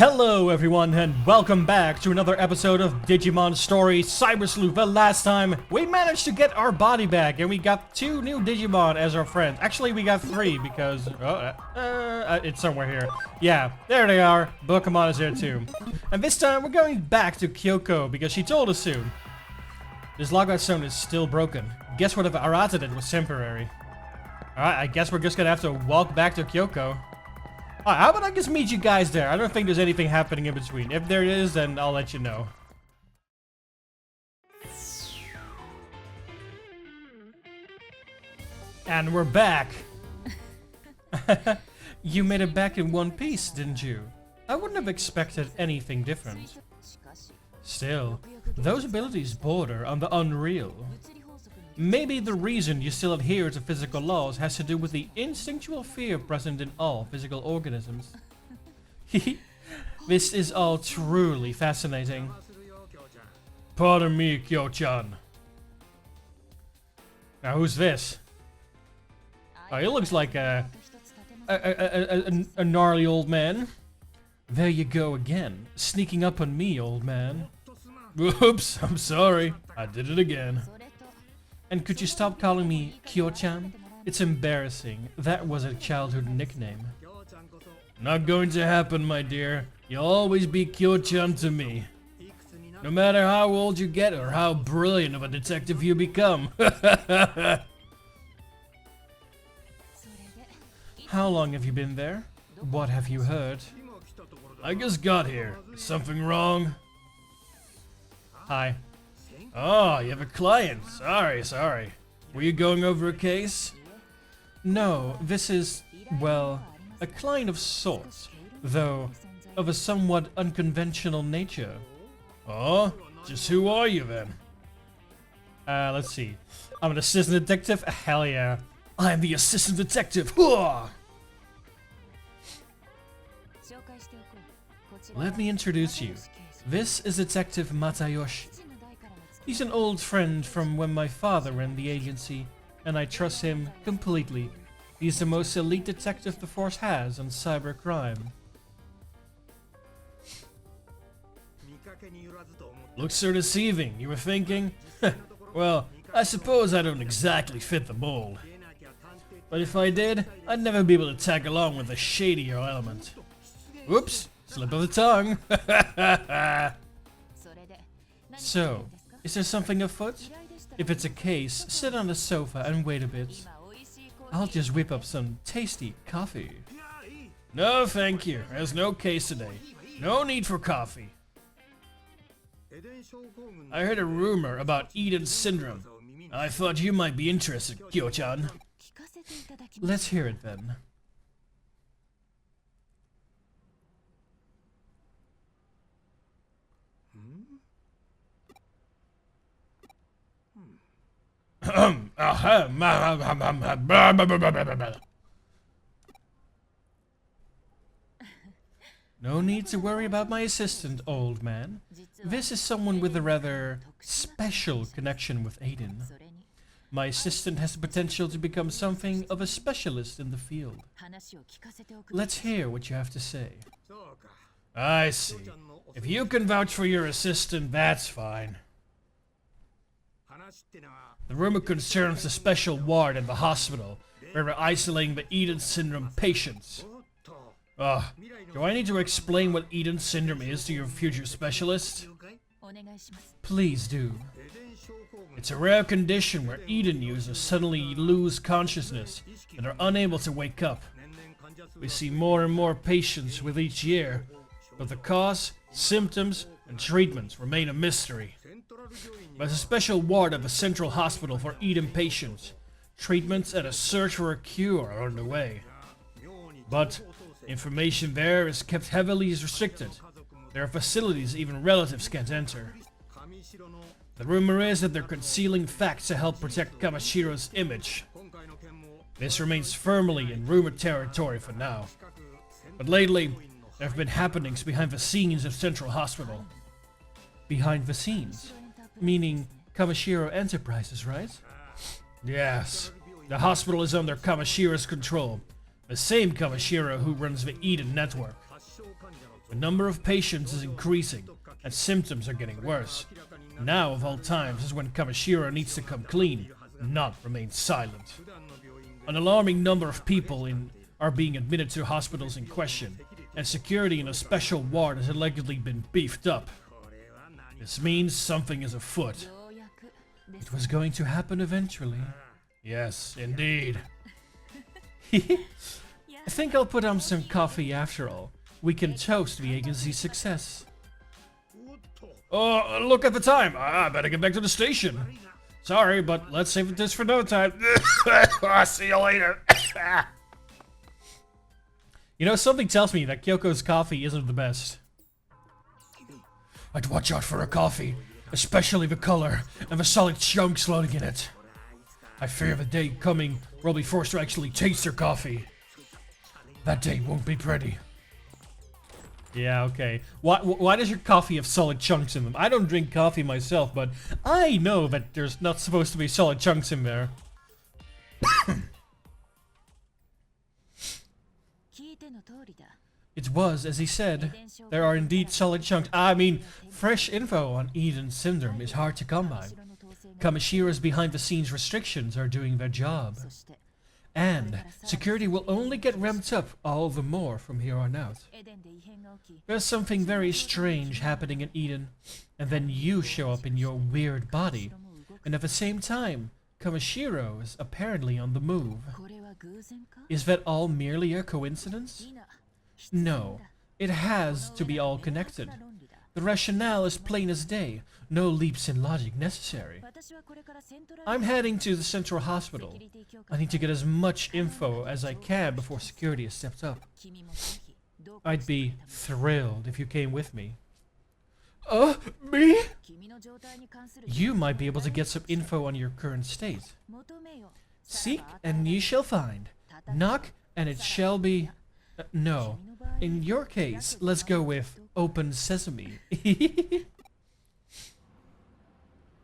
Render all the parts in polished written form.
Hello everyone and welcome back to another episode of Digimon Story Cybersleuth. The last time we managed to get our body back and we got 2 new Digimon as our friends. Actually we got 3 because it's somewhere here. Yeah, there they are. Pokemon is there too. And this time we're going back to Kyoko because she told us to. This logout zone is still broken. Guess what if Arata did was temporary. Alright, I guess we're just gonna have to walk back to Kyoko. Alright, how about I just meet you guys there? I don't think there's anything happening in between. If there is, then I'll let you know. And we're back! You made it back in one piece, didn't you? I wouldn't have expected anything different. Still, those abilities border on the unreal. Maybe the reason you still adhere to physical laws has to do with the instinctual fear present in all physical organisms. This is all truly fascinating. Pardon me, Kyo-chan. Now who's this? Oh, he looks like a gnarly old man. There you go again, sneaking up on me, old man. Whoops, I'm sorry. I did it again. And could you stop calling me Kyo-chan? It's embarrassing. That was a childhood nickname. Not going to happen, my dear. You'll always be Kyo-chan to me. No matter how old you get or how brilliant of a detective you become. How long have you been there? What have you heard? I just got here. Is something wrong? Hi. Oh, you have a client. Sorry. Were you going over a case? No, this is, well, a client of sorts, though of a somewhat unconventional nature. Oh, just who are you then? Let's see. I'm an assistant detective? Hell yeah. I'm the assistant detective. Hooah! Let me introduce you. This is Detective Matayoshi. He's an old friend from when my father ran the agency, and I trust him completely. He's the most elite detective the force has on cybercrime. Looks so deceiving, you were thinking? Well, I suppose I don't exactly fit the mold. But if I did, I'd never be able to tag along with a shadier element. Whoops, slip of the tongue. So, is there something afoot? If it's a case, sit on the sofa and wait a bit. I'll just whip up some tasty coffee. No, thank you. There's no case today. No need for coffee. I heard a rumor about Eden syndrome. I thought you might be interested, Kyo-chan. Let's hear it then. No need to worry about my assistant, old man. This is someone with a rather special connection with Aiden. My assistant has the potential to become something of a specialist in the field. Let's hear what you have to say. I see. If you can vouch for your assistant, that's fine. The rumor concerns the special ward at the hospital, where we're isolating the Eden syndrome patients. Do I need to explain what Eden syndrome is to your future specialist? Please do. It's a rare condition where Eden users suddenly lose consciousness and are unable to wake up. We see more and more patients with each year, but the cause, symptoms, and treatments remain a mystery. There's a special ward at the Central Hospital for Eden patients. Treatments and a search for a cure are underway. But information there is kept heavily restricted. There are facilities even relatives can't enter. The rumor is that they're concealing facts to help protect Kamashiro's image. This remains firmly in rumor territory for now. But lately, there have been happenings behind the scenes of Central Hospital. Behind the scenes? Meaning Kamashiro Enterprises, right? Yes. The hospital is under Kamashiro's control. The same Kamashiro who runs the Eden network. The number of patients is increasing, and symptoms are getting worse. Now, of all times, is when Kamishiro needs to come clean, not remain silent. An alarming number of people are being admitted to hospitals in question, and security in a special ward has allegedly been beefed up. This means something is afoot. It was going to happen eventually. Yes, indeed. I think I'll put on some coffee after all. We can toast the agency's success. Oh, look at the time. I better get back to the station. Sorry, but let's save this for no time. See you later. You know, something tells me that Kyoko's coffee isn't the best. I'd watch out for her coffee, especially the color and the solid chunks floating in it. I fear the day coming where I'll be forced to actually taste her coffee. That day won't be pretty. Yeah, okay. Why does your coffee have solid chunks in them? I don't drink coffee myself, but I know that there's not supposed to be solid chunks in there. It was, as he said, there are indeed solid chunks. I mean, fresh info on Eden Syndrome is hard to come by. Kamashiro's behind-the-scenes restrictions are doing their job. And security will only get ramped up all the more from here on out. There's something very strange happening in Eden, and then you show up in your weird body, and at the same time, Kamashiro is apparently on the move. Is that all merely a coincidence? No, it has to be all connected. The rationale is plain as day, no leaps in logic necessary. I'm heading to the Central Hospital. I need to get as much info as I can before security is stepped up. I'd be thrilled if you came with me. Me? You might be able to get some info on your current state. Seek and ye shall find. Knock and it shall be... no. In your case, let's go with open sesame.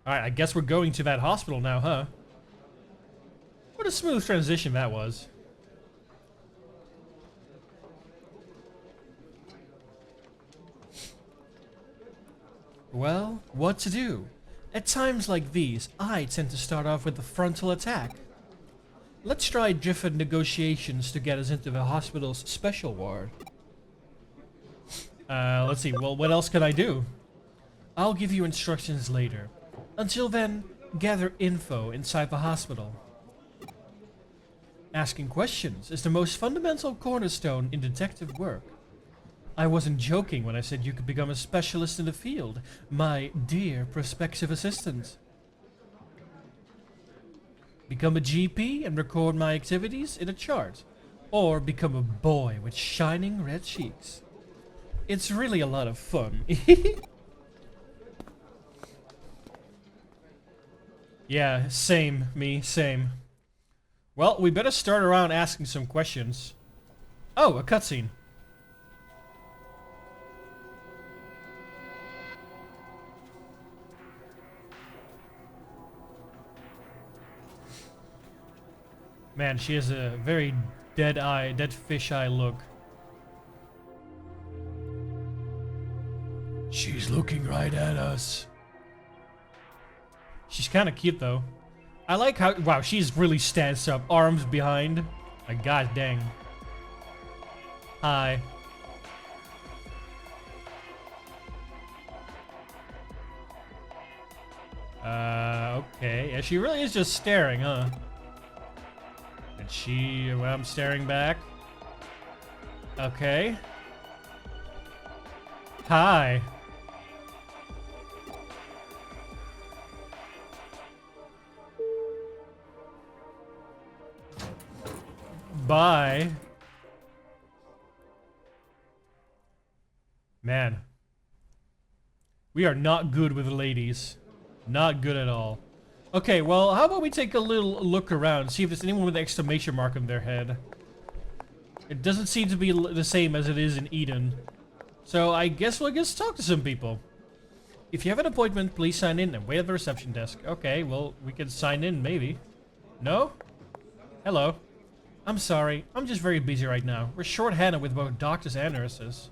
Alright, I guess we're going to that hospital now, huh? What a smooth transition that was. Well, what to do? At times like these, I tend to start off with a frontal attack. Let's try different negotiations to get us into the hospital's special ward. Let's see, well, what else can I do? I'll give you instructions later. Until then, gather info inside the hospital. Asking questions is the most fundamental cornerstone in detective work. I wasn't joking when I said you could become a specialist in the field, my dear prospective assistant. Become a GP and record my activities in a chart, or become a boy with shining red cheeks. It's really a lot of fun. Yeah, same, same. Well, we better start around asking some questions. Oh, a cutscene. Man, she has a very dead fish eye look. She's looking right at us. She's kind of cute though. I like how, wow, she's really stands up, arms behind. Like, god dang. Hi. Okay. Yeah, she really is just staring, huh? And she, well, I'm staring back. Okay. Hi. Bye. Man. We are not good with the ladies. Not good at all. Okay, well, how about we take a little look around, see if there's anyone with an exclamation mark on their head. It doesn't seem to be the same as it is in Eden. So I guess we'll just talk to some people. If you have an appointment, please sign in and wait at the reception desk. Okay, well, we can sign in, maybe. No? Hello. I'm sorry, I'm just very busy right now. We're short-handed with both doctors and nurses.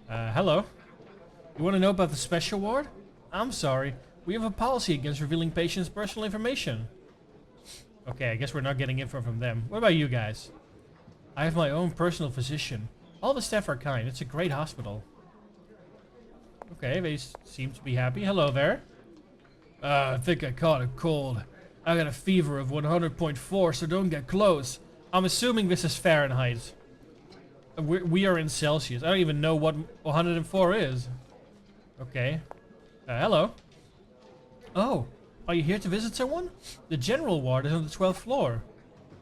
Hello. You want to know about the special ward? I'm sorry. We have a policy against revealing patients' personal information. Okay, I guess we're not getting info from them. What about you guys? I have my own personal physician. All the staff are kind. It's a great hospital. Okay, they seem to be happy. Hello there. I think I caught a cold. I got a fever of 100.4, so don't get close. I'm assuming this is Fahrenheit. We are in Celsius. I don't even know what 104 is. Okay. Hello. Oh, are you here to visit someone? The general ward is on the 12th floor.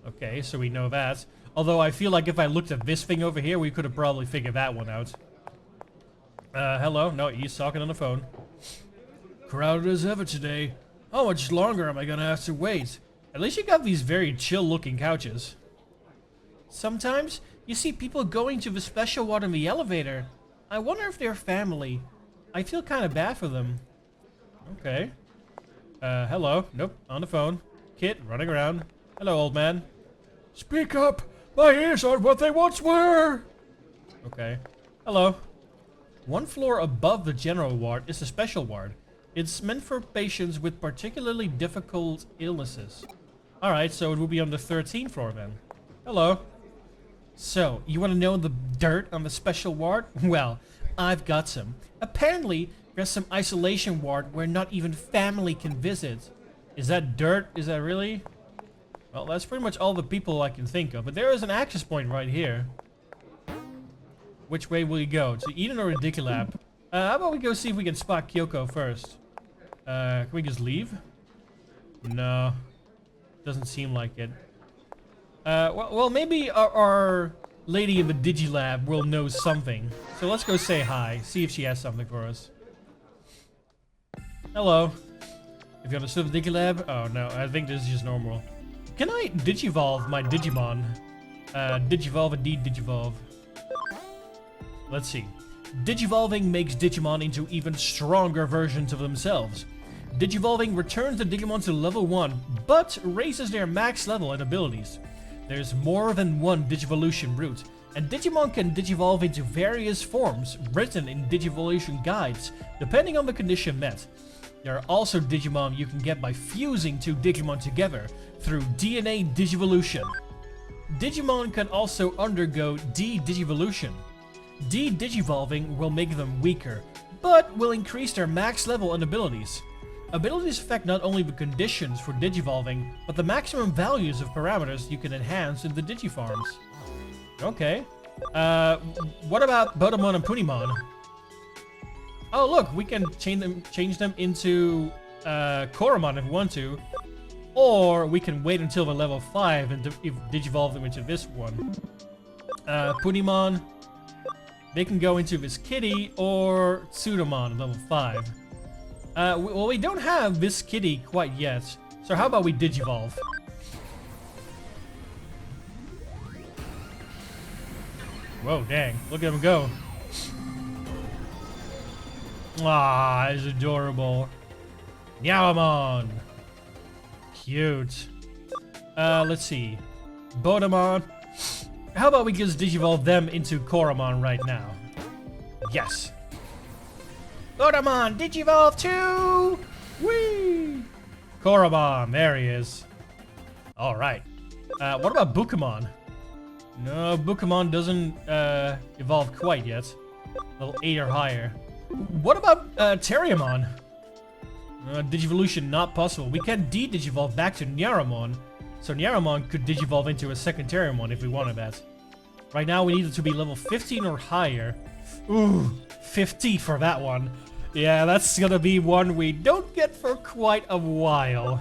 Okay, so we know that. Although I feel like if I looked at this thing over here, we could have probably figured that one out. Hello? No, he's talking on the phone. Crowded as ever today. How much longer am I gonna have to wait? At least you got these very chill-looking couches. Sometimes, you see people going to the special ward in the elevator. I wonder if they're family. I feel kind of bad for them. Okay. Hello. Nope, on the phone. Kid, running around. Hello, old man. Speak up! My ears aren't what they once were! Okay. Hello. One floor above the general ward is the special ward. It's meant for patients with particularly difficult illnesses. Alright, so it will be on the 13th floor then. Hello. So, you want to know the dirt on the special ward? Well, I've got some. Apparently, there's some isolation ward where not even family can visit. Is that dirt? Is that really? Well, that's pretty much all the people I can think of. But there is an access point right here. Which way will you go? To Eden or Ridiculab? How about we go see if we can spot Kyoko first? Can we just leave? No. Doesn't seem like it. Well, maybe our lady in the Digilab will know something. So let's go say hi. See if she has something for us. Hello. Have you understood the Digilab? Oh no, I think this is just normal. Can I Digivolve my Digimon? Digivolve indeed, Digivolve. Let's see. Digivolving makes Digimon into even stronger versions of themselves. Digivolving returns the Digimon to level 1, but raises their max level and abilities. There's more than one Digivolution route, and Digimon can Digivolve into various forms written in Digivolution guides, depending on the condition met. There are also Digimon you can get by fusing two Digimon together through DNA Digivolution. Digimon can also undergo D-Digivolution. D-Digivolving will make them weaker, but will increase their max level and abilities. Abilities affect not only the conditions for Digivolving, but the maximum values of parameters you can enhance in the Digiforms. Okay. What about Bodamon and Punimon? Oh look, we can change them into Koromon if we want to. Or we can wait until they're level 5 and Digivolve them into this one. Punimon, they can go into this kitty or Tsudomon level 5. Well, we don't have this kitty quite yet. So how about we Digivolve? Whoa, dang. Look at him go. Ah, it's adorable. Nyawamon. Cute. Let's see. Bodamon. How about we just Digivolve them into Koromon right now? Yes. Bodamon, Digivolve too! Whee! Koromon, there he is. Alright. What about Bukamon? No, Bukamon doesn't evolve quite yet. Level 8 or higher. What about Terriamon? Digivolution not possible. We can de-Digivolve back to Nyaramon. So Nyaramon could Digivolve into a second Terriamon if we wanted that. Right now we need it to be level 15 or higher. Ooh, 50 for that one. Yeah, that's gonna be one we don't get for quite a while.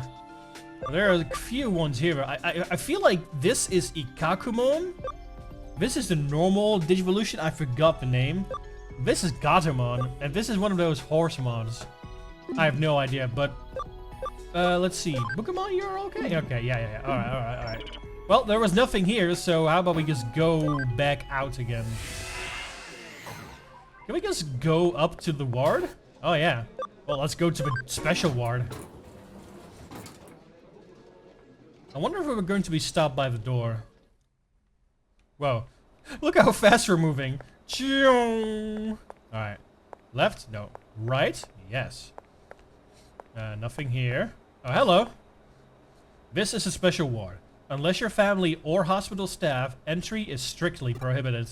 There are a few ones here. I feel like this is Ikakumon. This is the normal Digivolution. I forgot the name. This is Gatomon, and this is one of those horse mons. I have no idea, but let's see. Bukamon, you're okay? Okay, yeah. Alright. Well, there was nothing here, so how about we just go back out again? Can we just go up to the ward? Oh, yeah. Well, let's go to the special ward. I wonder if we're going to be stopped by the door. Whoa. Look how fast we're moving. Left? No. Right? Yes. Nothing here. Oh, hello. This is a special ward. Unless your family or hospital staff, entry is strictly prohibited.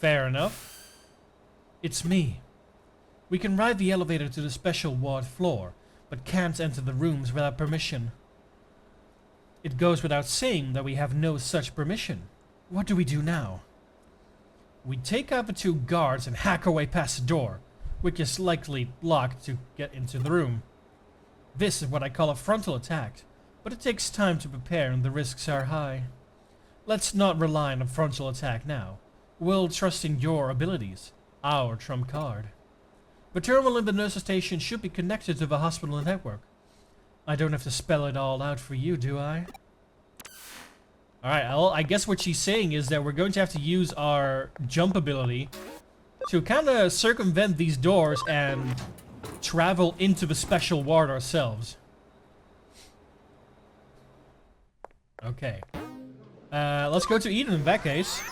Fair enough. It's me. We can ride the elevator to the special ward floor, but can't enter the rooms without permission. It goes without saying that we have no such permission. What do we do now? We take out the 2 guards and hack our way past the door, which is likely locked to get into the room. This is what I call a frontal attack, but it takes time to prepare and the risks are high. Let's not rely on a frontal attack now. We'll trust in your abilities, our trump card. The terminal in the nurse's station should be connected to the hospital network. I don't have to spell it all out for you, do I? Alright, I guess what she's saying is that we're going to have to use our jump ability to kind of circumvent these doors and travel into the special ward ourselves. Okay. Let's go to Eden in that case.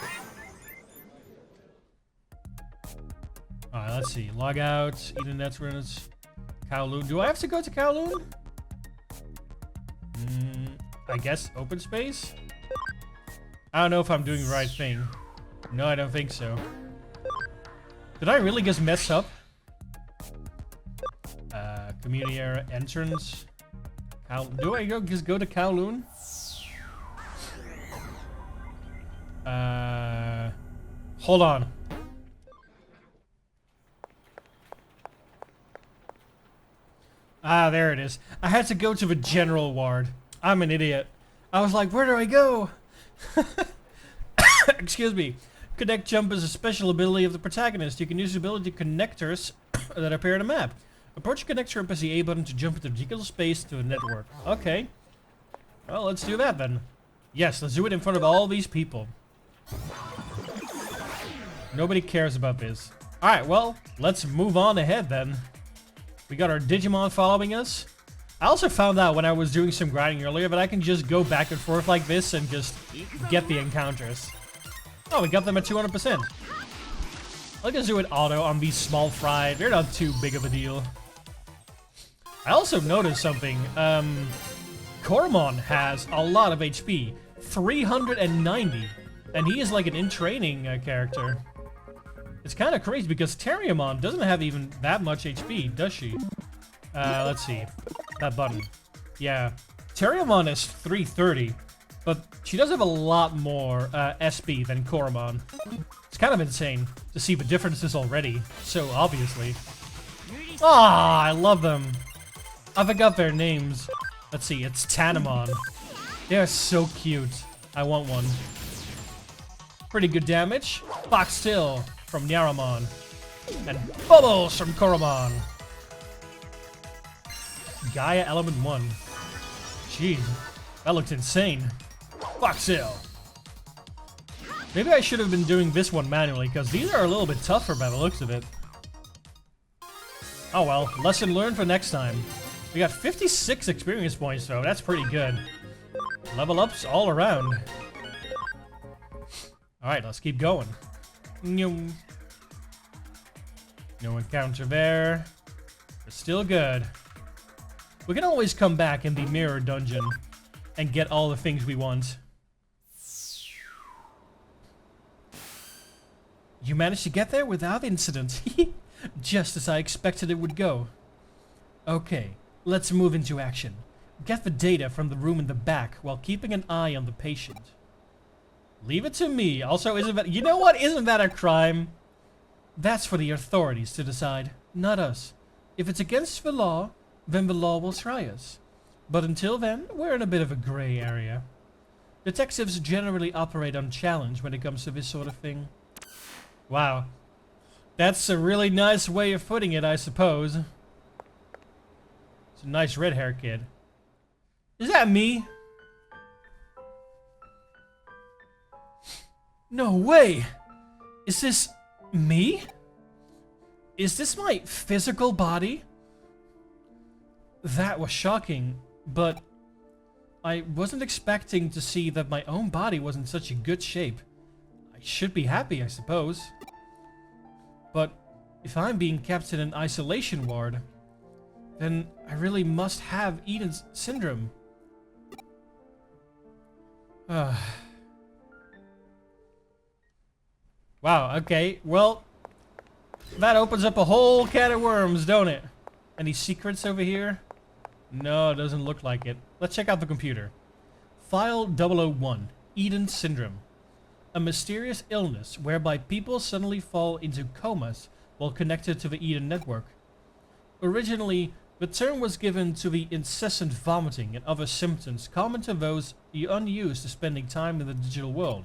Alright, let's see. Log out, Eden Networks, Kowloon. Do I have to go to Kowloon? I guess open space? I don't know if I'm doing the right thing. No, I don't think so. Did I really just mess up? Community area entrance. Do I just go to Kowloon? Hold on. Ah, there it is. I had to go to the general ward. I'm an idiot. I was like, where do I go? Excuse me. Connect jump is a special ability of the protagonist. You can use the ability to connectors that appear on the map. Approach connector and press the A button to jump into particular space to the network. Okay. Well, let's do that then. Yes, let's do it in front of all these people. Nobody cares about this. Alright, well, let's move on ahead then. We got our Digimon following us. I also found out when I was doing some grinding earlier that I can just go back and forth like this and just get the encounters. Oh, we got them at 200%. I'll just do it auto on these small fry. They're not too big of a deal. I also noticed something. Koromon has a lot of HP. 390. And he is like an in-training character. It's kind of crazy because Terriamon doesn't have even that much HP, does she? Let's see. That button. Yeah. Terriamon is 330, but she does have a lot more SP than Koromon. It's kind of insane to see the differences already, so obviously. Ah, I love them. I forgot their names. Let's see, it's Tanamon. They're so cute. I want one. Pretty good damage. Foxtail from Nyaramon. And Bubbles from Koromon. Gaia Element 1. Jeez, that looked insane. Foxtail. Maybe I should have been doing this one manually, because these are a little bit tougher by the looks of it. Oh well, lesson learned for next time. We got 56 experience points though, that's pretty good. Level ups all around. Alright, let's keep going. No encounter there. We're still good. We can always come back in the mirror dungeon and get all the things we want. You managed to get there without incident. Just as I expected it would go. Okay, let's move into action. Get the data from the room in the back while keeping an eye on the patient. Leave it to me. Also, isn't that... You know what? Isn't that a crime? That's for the authorities to decide, not us. If it's against the law, then the law will try us. But until then, we're in a bit of a gray area. Detectives generally operate unchallenged when it comes to this sort of thing. Wow. That's a really nice way of putting it, I suppose. It's a nice red hair kid. Is that me? No way! Is this me? Is this my physical body? That was shocking, but I wasn't expecting to see that my own body was in such a good shape. I should be happy, I suppose. But If I'm being kept in an isolation ward, then I really must have Eden's syndrome. Wow, okay, well, that opens up a whole can of worms, don't it? Any secrets over here? No, it doesn't look like it. Let's check out the computer. File 001, Eden Syndrome. A mysterious illness whereby people suddenly fall into comas while connected to the Eden network. Originally, the term was given to the incessant vomiting and other symptoms common to those unused to spending time in the digital world.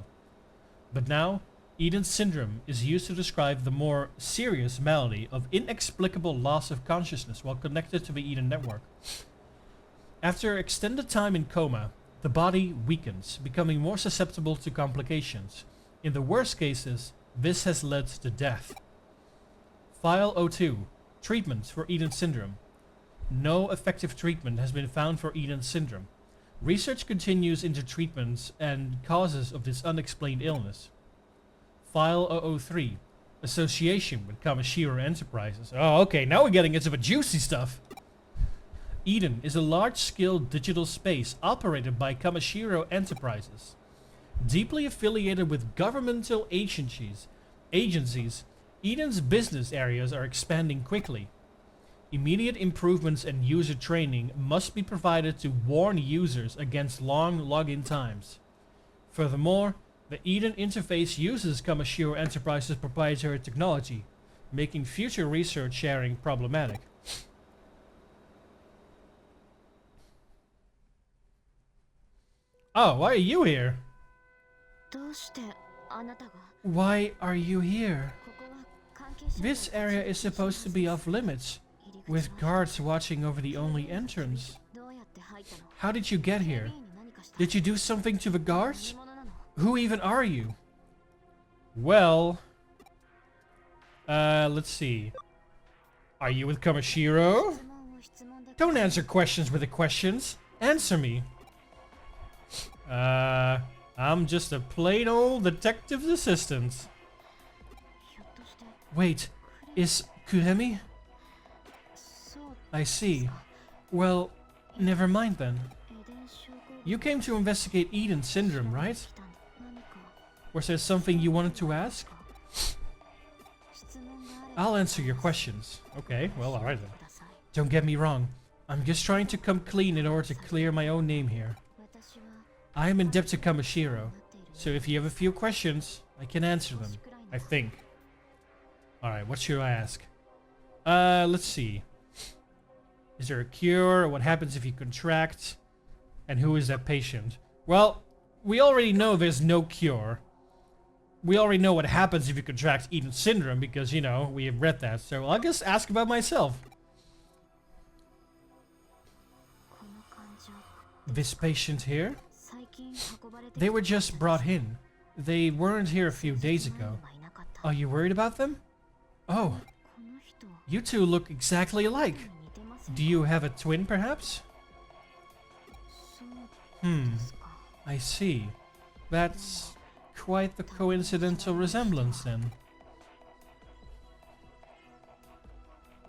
But now, Eden Syndrome is used to describe the more serious malady of inexplicable loss of consciousness while connected to the Eden network. After extended time in coma, the body weakens, becoming more susceptible to complications. In the worst cases, this has led to death. File 02, Treatments for Eden Syndrome. No effective treatment has been found for Eden Syndrome. Research continues into treatments and causes of this unexplained illness. File 003, Association with Kamishiro Enterprises. Oh, okay, now we're getting into the juicy stuff. Eden is a large-scale digital space operated by Kamishiro Enterprises. Deeply affiliated with governmental agencies, Eden's business areas are expanding quickly. Immediate improvements and user training must be provided to warn users against long login times. Furthermore, the Eden interface uses Kamishiro Enterprises' proprietary technology, making future research sharing problematic. Oh, why are you here? Why are you here? This area is supposed to be off limits, with guards watching over the only entrance. How did you get here? Did you do something to the guards? Who even are you? Well, let's see. Are you with Kamishiro? Don't answer questions with the questions. Answer me. I'm just a plain old detective's assistant. Wait, is Kuremi? I see. Well, never mind then. You came to investigate Eden Syndrome, right? Was there something you wanted to ask? I'll answer your questions. Okay, well, alright then. Don't get me wrong. I'm just trying to come clean in order to clear my own name here. I am in debt to Kamishiro, so if you have a few questions, I can answer them, I think. Alright, what should I ask? Let's see. Is there a cure? What happens if you contract? And who is that patient? Well, we already know there's no cure. We already know what happens if you contract Eden Syndrome because, you know, we have read that. So I'll just ask about myself. This patient here? They were just brought in. They weren't here a few days ago. Are you worried about them? Oh, you two look exactly alike. Do you have a twin, perhaps? I see. That's quite the coincidental resemblance, then.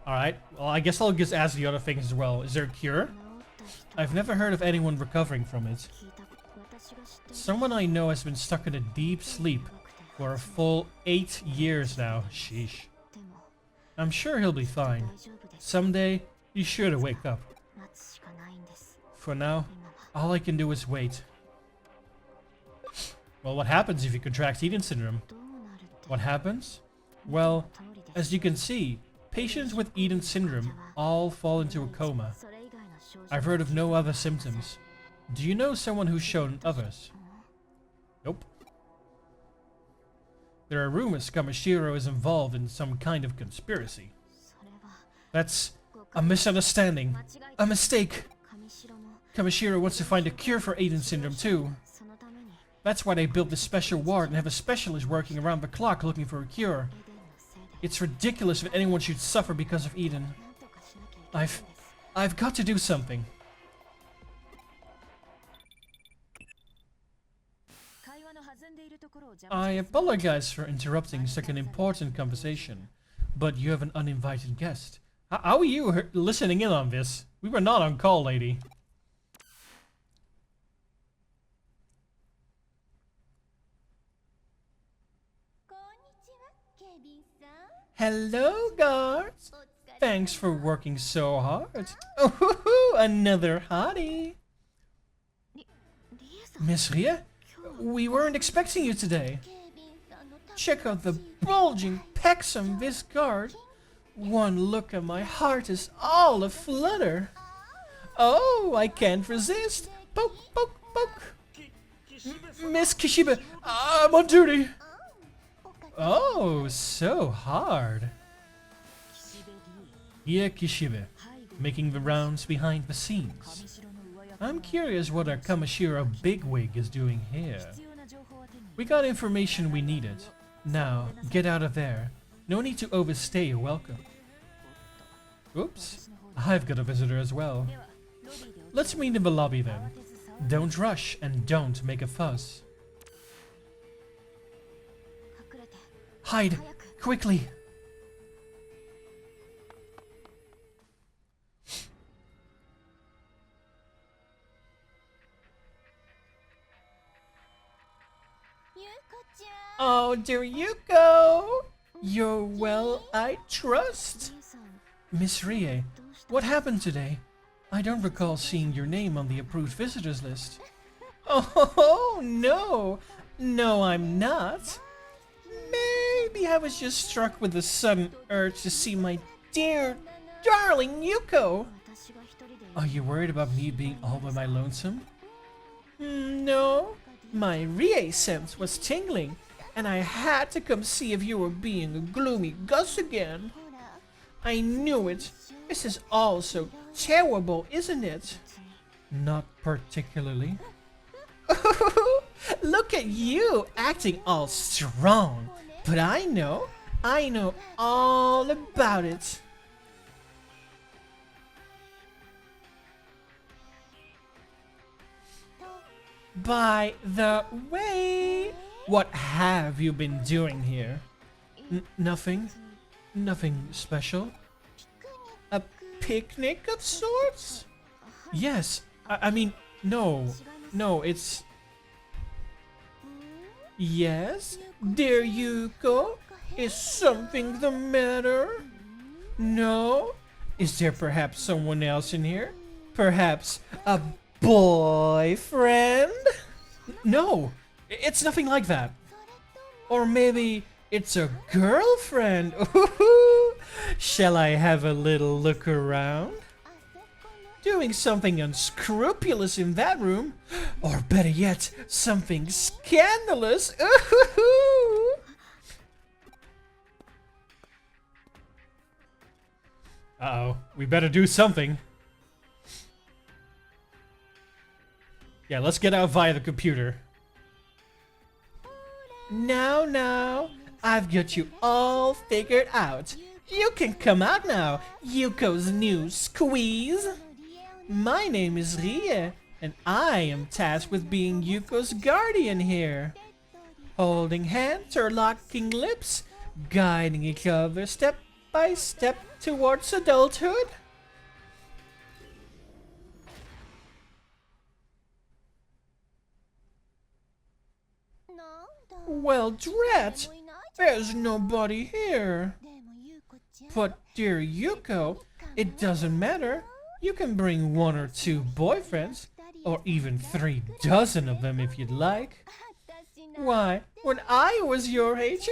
Alright, well, I guess I'll just ask the other things as well. Is there a cure? I've never heard of anyone recovering from it. Someone I know has been stuck in a deep sleep for a full 8 years now. Sheesh. I'm sure he'll be fine. Someday, he's sure to wake up. For now, all I can do is wait. Well, what happens if you contract Eden Syndrome? What happens? Well, as you can see, patients with Eden Syndrome all fall into a coma. I've heard of no other symptoms. Do you know someone who's shown others? Nope. There are rumors Kamishiro is involved in some kind of conspiracy. That's a misunderstanding. A mistake. Kamishiro wants to find a cure for Eden Syndrome too. That's why they built this special ward and have a specialist working around the clock looking for a cure. It's ridiculous that anyone should suffer because of Eden. I've got to do something. I apologize for interrupting such an important conversation, but you have an uninvited guest. How are you listening in on this? We were not on call, lady. Hello, guards. Thanks for working so hard. Oh, another hottie. Miss Ria, we weren't expecting you today. Check out the bulging pecs on this guard. One look and my heart is all aflutter. Oh, I can't resist. Poke, poke, poke. Miss Kishibe, I'm on duty. Oh, so hard. Yeah, Kishibe, making the rounds behind the scenes. I'm curious what our Kamashiro bigwig is doing here. We got information we needed. Now, get out of there. No need to overstay your welcome. Oops, I've got a visitor as well. Let's meet in the lobby then. Don't rush and don't make a fuss. Hide, quickly! Oh, dear Yuko! You're well, I trust. Miss Rie, what happened today? I don't recall seeing your name on the approved visitors list. Oh, no! No, I'm not. Maybe I was just struck with a sudden urge to see my dear, darling Yuko. Are you worried about me being all by my lonesome? No. My Rie sense was tingling, and I had to come see if you were being a gloomy Gus again. I knew it. This is all so terrible, isn't it? Not particularly. Look at you, acting all strong. But I know all about it. By the way, what have you been doing here? Nothing. Nothing special. A picnic of sorts? Yes. I mean, no, it's... Yes, dear Yuko? Is something the matter? No? Is there perhaps someone else in here? Perhaps a boyfriend? No, it's nothing like that. Or maybe it's a girlfriend. Ooh, shall I have a little look around? Doing something unscrupulous in that room? Or better yet, something scandalous? Ooh. Uh-oh, we better do something. Yeah, let's get out via the computer. Now, I've got you all figured out. You can come out now, Yuko's new squeeze. My name is Rie, and I am tasked with being Yuko's guardian here. Holding hands or locking lips, guiding each other step by step towards adulthood. Well, drat! There's nobody here. But dear Yuko, it doesn't matter. You can bring 1 or 2 boyfriends, or even 3 dozen of them if you'd like. Why, when I was your age...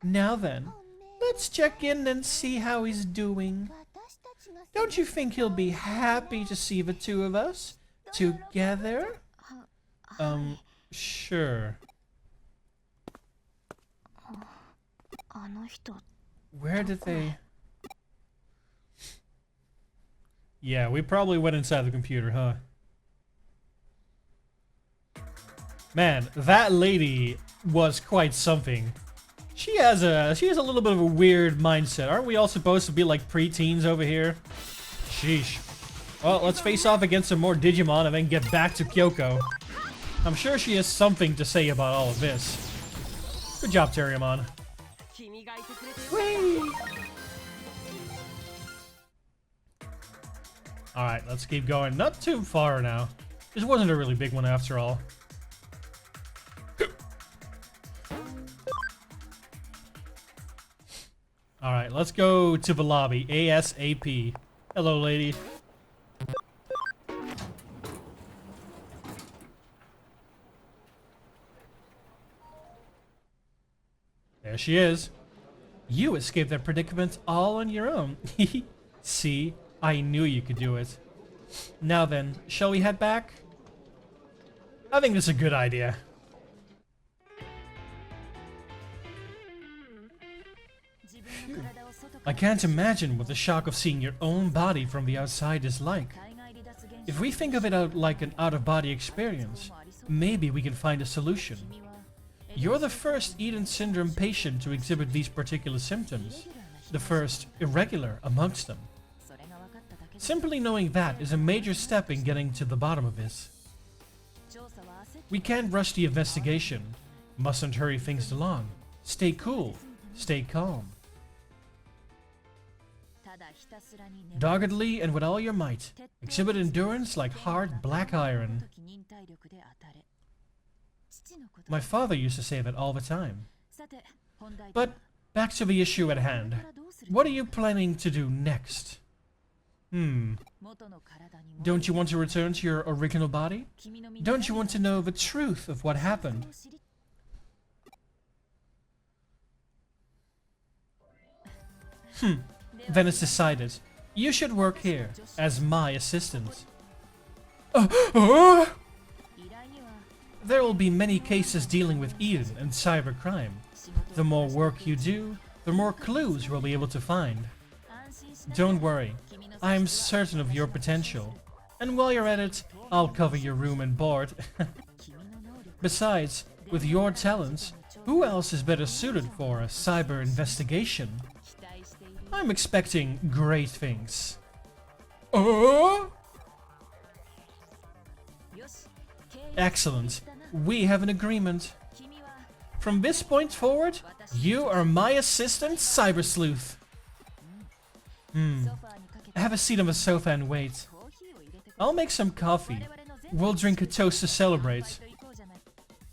Now then, let's check in and see how he's doing. Don't you think he'll be happy to see the 2 of us together? Sure. Where did they... Yeah, we probably went inside the computer, huh? Man, that lady was quite something. She has a little bit of a weird mindset. Aren't we all supposed to be like preteens over here? Sheesh. Well, let's face off against some more Digimon and then get back to Kyoko. I'm sure she has something to say about all of this. Good job, Terriamon. Alright, let's keep going. Not too far now. This wasn't a really big one after all. Alright, let's go to the lobby. ASAP. Hello, lady. There she is. You escaped that predicament all on your own. See, I knew you could do it. Now then, shall we head back? I think that's a good idea. Phew. I can't imagine what the shock of seeing your own body from the outside is like. If we think of it like an out-of-body experience, maybe we can find a solution. You're the first Eden syndrome patient to exhibit these particular symptoms, the first irregular amongst them. Simply knowing that is a major step in getting to the bottom of this. We can't rush the investigation, mustn't hurry things along. Stay cool, stay calm. Doggedly and with all your might, exhibit endurance like hard black iron. My father used to say that all the time. But back to the issue at hand. What are you planning to do next? Don't you want to return to your original body? Don't you want to know the truth of what happened? Then it's decided. You should work here as my assistant. There will be many cases dealing with Eden and cybercrime. The more work you do, the more clues we'll be able to find. Don't worry, I am certain of your potential. And while you're at it, I'll cover your room and board. Besides, with your talents, who else is better suited for a cyber investigation? I'm expecting great things. Excellent. We have an agreement. From this point forward, you are my assistant, Cybersleuth. Have a seat on the sofa and wait. I'll make some coffee. We'll drink a toast to celebrate.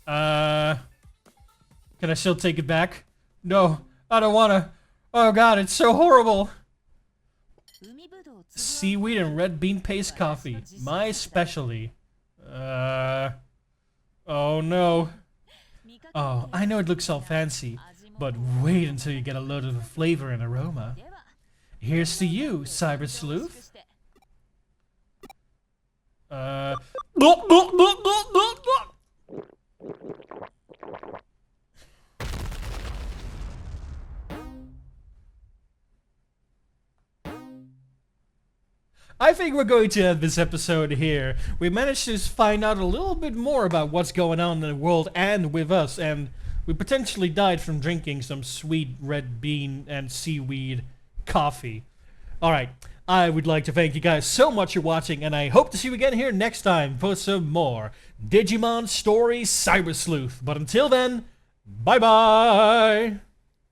Can I still take it back? No, I don't wanna. Oh god, it's so horrible. Seaweed and red bean paste coffee. My specialty. Oh no. Oh, I know it looks all fancy, but wait until you get a load of the flavor and aroma. Here's to you, Cybersleuth. I think we're going to end this episode here. We managed to find out a little bit more about what's going on in the world and with us, and we potentially died from drinking some sweet red bean and seaweed coffee. Alright, I would like to thank you guys so much for watching, and I hope to see you again here next time for some more Digimon Stories Cybersleuth. But until then, bye-bye!